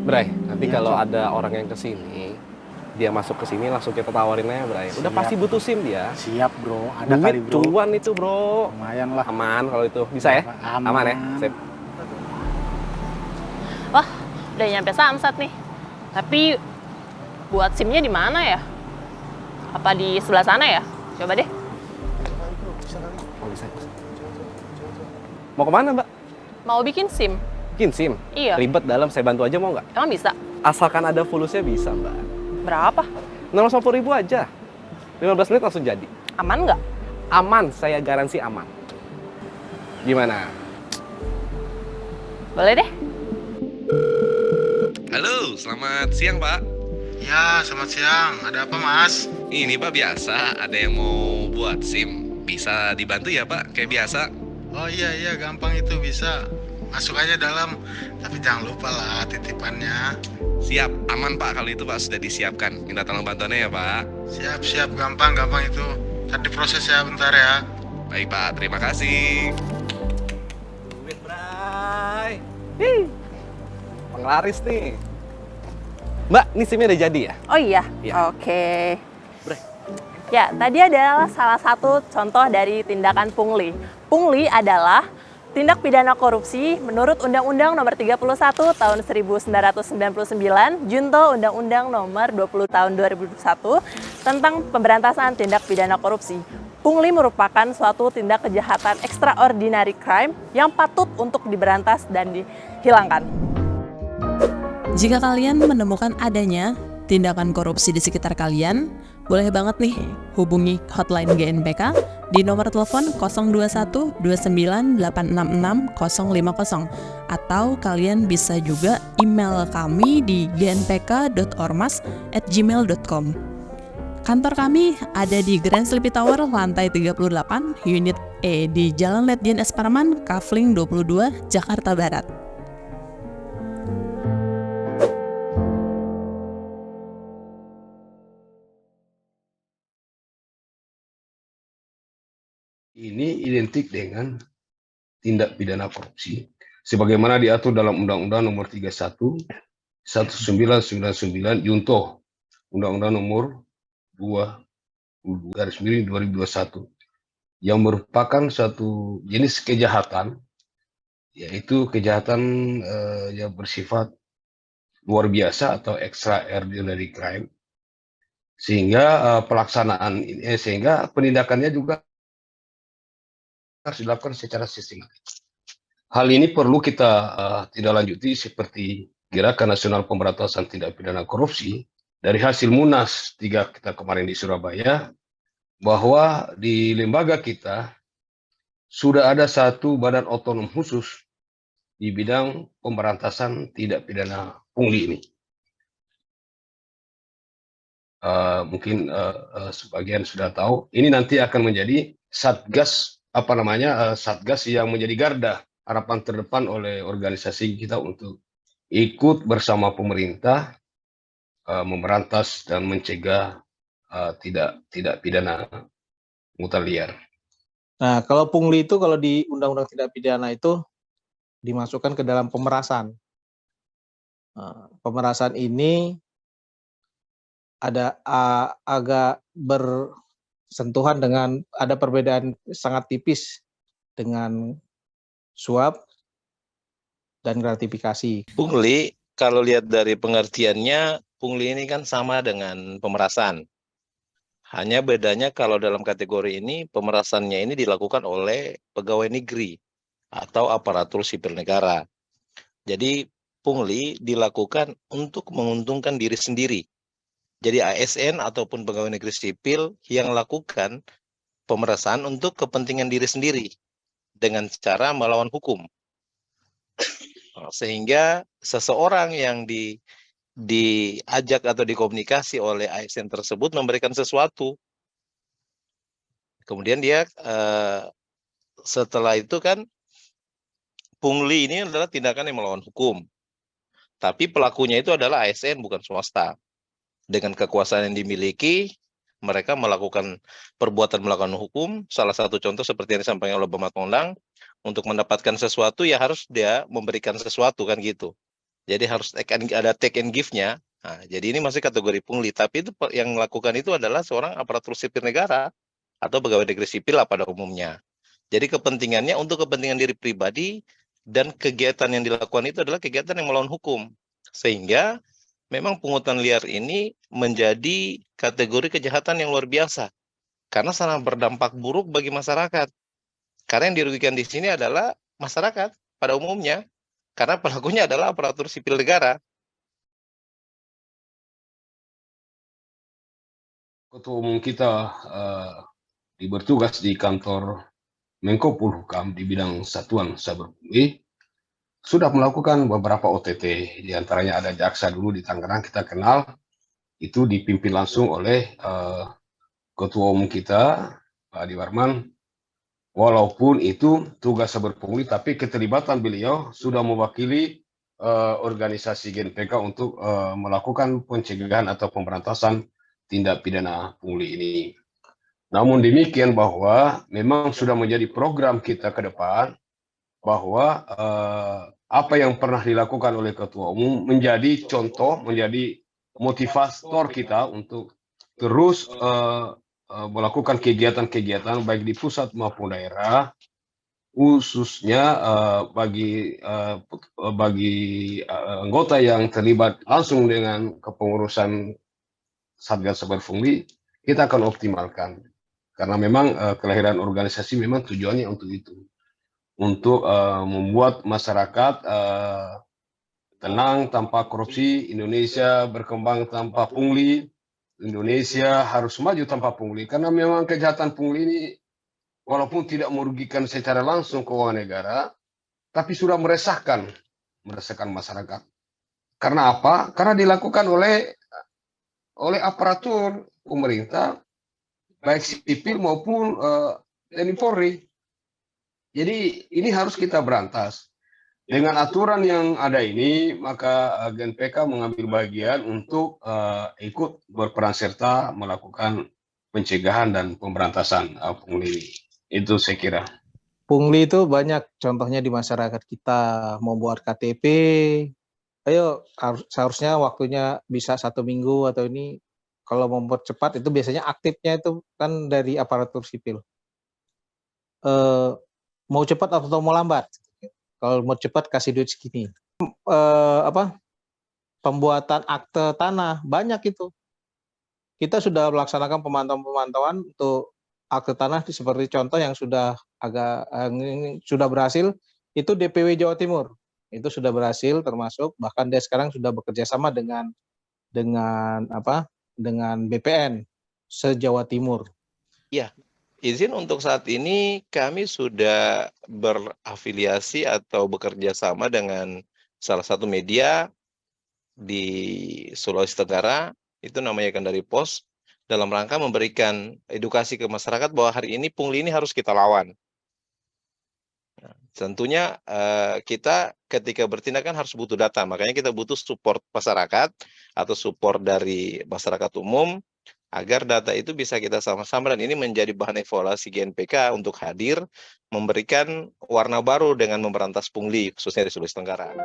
Bray, nanti Iya, kalau Cok. ada orang yang kesini, dia masuk ke sini langsung kita tawarin aja, Bray. Udah Siap. pasti butuh SIM dia. Siap, Bro. Ada Duit, kali, Bro. cuan itu, Bro. Lumayan lah. Aman kalau itu. Bisa ya? Aman. Ya? Sip. Wah, udah nyampe Samsat nih. Tapi buat SIM-nya di mana ya? Apa di sebelah sana ya? Coba deh. Oh, bisa. Mau kemana, Mbak? Mau bikin SIM? Bikin SIM? Iya. Ribet dalam, saya bantu aja mau nggak? Emang bisa? Asalkan ada fulusnya bisa, Mbak. Berapa? 650.000 aja. 15 menit langsung jadi. Aman nggak? Aman, saya garansi aman. Gimana? Boleh deh. Halo, selamat siang Pak. Ya, selamat siang. Ada apa, Mas? Ini Pak biasa, ada yang mau buat SIM. Bisa dibantu ya Pak, kayak biasa. Oh iya, gampang itu bisa. Masuk aja dalam. Tapi jangan lupa lah titipannya. Siap, aman Pak kalau itu Pak sudah disiapkan. Minta tolong bantuannya ya Pak. Siap, gampang itu. Tadi proses ya, bentar ya. Baik Pak, terima kasih. Duit, Bray. Penglaris nih. Mbak, ini SIM-nya udah jadi ya? Oh iya? Iya. Oke. Bre. Ya, tadi adalah salah satu contoh dari tindakan pungli. Pungli adalah tindak pidana korupsi menurut Undang-Undang Nomor 31 Tahun 1999, Junto Undang-Undang Nomor 20 Tahun 2001 tentang pemberantasan tindak pidana korupsi. Pungli merupakan suatu tindak kejahatan extraordinary crime yang patut untuk diberantas dan dihilangkan. Jika kalian menemukan adanya tindakan korupsi di sekitar kalian, boleh banget nih hubungi hotline GNPK di nomor telepon 021 29 866 050 atau kalian bisa juga email kami di gnpk.ormas@gmail.com. Kantor kami ada di Grand Sleepy Tower lantai 38 unit E di Jalan Letjen S. Parman, Kafling 22, Jakarta Barat. Ini identik dengan tindak pidana korupsi sebagaimana diatur dalam Undang-Undang Nomor 31 1999 Junto Undang-Undang Nomor 22/2021 yang merupakan suatu jenis kejahatan, yaitu kejahatan yang bersifat luar biasa atau extraordinary crime, sehingga sehingga penindakannya juga harus dilakukan secara sistematis. Hal ini perlu kita tidak lanjuti seperti Gerakan Nasional Pemberantasan Tindak Pidana Korupsi dari hasil Munas 3 kita kemarin di Surabaya, bahwa di lembaga kita sudah ada satu badan otonom khusus di bidang pemberantasan tindak pidana pungli ini. Mungkin sebagian sudah tahu, ini nanti akan menjadi satgas satgas yang menjadi garda harapan terdepan oleh organisasi kita untuk ikut bersama pemerintah memberantas dan mencegah tidak pidana pungutan liar. Nah, kalau pungli itu kalau di Undang-Undang Tindak Pidana itu dimasukkan ke dalam pemerasan. Pemerasan ini ada agak bersentuhan dengan, ada perbedaan sangat tipis dengan suap dan gratifikasi. Pungli, kalau lihat dari pengertiannya, pungli ini kan sama dengan pemerasan. Hanya bedanya kalau dalam kategori ini, pemerasannya ini dilakukan oleh pegawai negeri atau aparatur sipil negara. Jadi pungli dilakukan untuk menguntungkan diri sendiri. Jadi ASN ataupun pegawai negeri sipil yang lakukan pemerasan untuk kepentingan diri sendiri dengan cara melawan hukum. Sehingga seseorang yang diajak atau dikomunikasi oleh ASN tersebut memberikan sesuatu. Kemudian dia setelah itu kan pungli ini adalah tindakan yang melawan hukum. Tapi pelakunya itu adalah ASN bukan swasta. Dengan kekuasaan yang dimiliki, mereka melakukan perbuatan melakukan hukum. Salah satu contoh seperti yang disampaikan oleh Bapak Tondang, untuk mendapatkan sesuatu ya harus dia memberikan sesuatu kan gitu. Jadi harus ada take and give-nya. Nah, jadi ini masih kategori pungli, tapi itu yang melakukan itu adalah seorang aparatur sipil negara atau pegawai negeri sipil lah pada umumnya. Jadi kepentingannya untuk kepentingan diri pribadi dan kegiatan yang dilakukan itu adalah kegiatan yang melawan hukum. Sehingga memang pungutan liar ini menjadi kategori kejahatan yang luar biasa karena sangat berdampak buruk bagi masyarakat. Karena yang dirugikan di sini adalah masyarakat pada umumnya karena pelakunya adalah aparatur sipil negara. Ketua umum kita bertugas di kantor Menko Polhukam di bidang satuan cyber pungli sudah melakukan beberapa OTT, di antaranya ada jaksa dulu di Tangerang kita kenal, itu dipimpin langsung oleh ketua umum kita Pak Adi Warman. Walaupun itu tugas cyber pungli, tapi keterlibatan beliau sudah mewakili organisasi GNPK untuk melakukan pencegahan atau pemberantasan tindak pidana pungli ini. Namun demikian bahwa memang sudah menjadi program kita ke depan bahwa apa yang pernah dilakukan oleh ketua umum menjadi contoh, menjadi motivator kita untuk terus melakukan kegiatan-kegiatan baik di pusat maupun daerah, khususnya bagi anggota yang terlibat langsung dengan kepengurusan Satgas Cyber Pungli, kita akan optimalkan. Karena memang kelahiran organisasi memang tujuannya untuk itu. Untuk membuat masyarakat tenang tanpa korupsi, Indonesia berkembang tanpa pungli, Indonesia harus maju tanpa pungli. Karena memang kejahatan pungli ini walaupun tidak merugikan secara langsung keuangan negara, tapi sudah meresahkan masyarakat. Karena apa? Karena dilakukan oleh aparatur pemerintah, baik sipil maupun TNI Polri. Jadi ini harus kita berantas. Dengan aturan yang ada ini, maka GNPK mengambil bagian untuk ikut berperan serta melakukan pencegahan dan pemberantasan pungli. Itu saya kira. Pungli itu banyak contohnya di masyarakat kita, membuat KTP. Ayo, seharusnya waktunya bisa 1 minggu atau ini. Kalau mempercepat itu biasanya aktifnya itu kan dari aparatur sipil. Mau cepat atau mau lambat? Kalau mau cepat kasih duit segini. Pembuatan akte tanah banyak itu. Kita sudah melaksanakan pemantauan untuk akte tanah seperti contoh yang sudah berhasil itu DPW Jawa Timur. Itu sudah berhasil termasuk bahkan dia sekarang sudah bekerja sama dengan BPN se-Jawa Timur. Ya, izin untuk saat ini kami sudah berafiliasi atau bekerja sama dengan salah satu media di Sulawesi Tenggara, itu namanya Kendari Pos, dalam rangka memberikan edukasi ke masyarakat bahwa hari ini pungli ini harus kita lawan. Nah, tentunya kita ketika bertindak kan harus butuh data, makanya kita butuh support masyarakat atau support dari masyarakat umum agar data itu bisa kita sama-sama, dan ini menjadi bahan evaluasi GNPK untuk hadir memberikan warna baru dengan memberantas pungli khususnya di Sulawesi Tenggara.